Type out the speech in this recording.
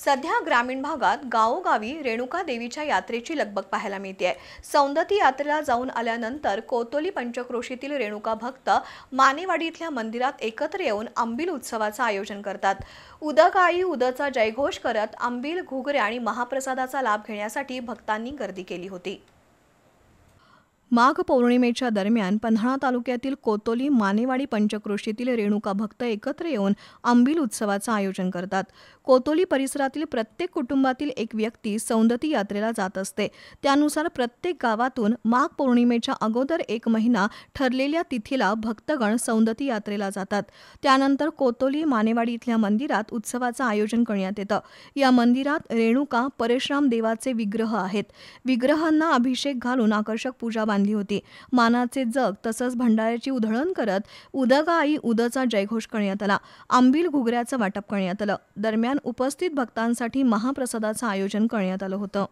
सध्या ग्रामीण भागात गावोगावी रेणुका देवीच्या यात्रेची लगबग पाहायला मिळते। सौंदती यात्रेला जाऊन आल्यानंतर कोतोली पंचक्रोशीतील रेणुका भक्त मानेवाडीतल्या मंदिरात एकत्र येऊन अंबिल उत्सवाचं आयोजन करतात। उदकाळी उदचा जयघोष करत अंबिल, घुगऱ्या आणि महाप्रसादाचा लाभ घेण्यासाठी भक्तांनी गर्दी केली होती। माघ पौर्णिमेच्या दरम्यान पन्हाळा तालुक्यातील कोतोली मानेवाडी पंचक्रोशीतील रेणुका भक्त एकत्र येऊन अंबिल उत्सवाचं आयोजन करतात। कोतोली परिसरातील प्रत्येक कुटुंबातील एक व्यक्ती सौंदती यात्रेला जात असते। त्यानुसार प्रत्येक गावातून माघ पौर्णिमेच्या अगोदर एक महिना ठरलेल्या तिथीला भक्तगण सौंदती यात्रेला जातात। त्यानंतर कोतोली मानेवाडी इथल्या मंदिरात उत्सवाचं आयोजन करण्यात येतं। या मंदिरात रेणुका परशुराम देवाचे विग्रह आहेत। विग्रहांना अभिषेक घालून आकर्षक पूजा बांधली होती। मानाचे जग तसंच भंडाऱ्याची उधळण करत उदगाई उदचा जयघोष करण्यात आला। अंबिल, घुगऱ्याचं वाटप करण्यात आलं। दरम्यान उपस्थित भक्तांसाठी महाप्रसादाचं आयोजन करण्यात आलं होतं।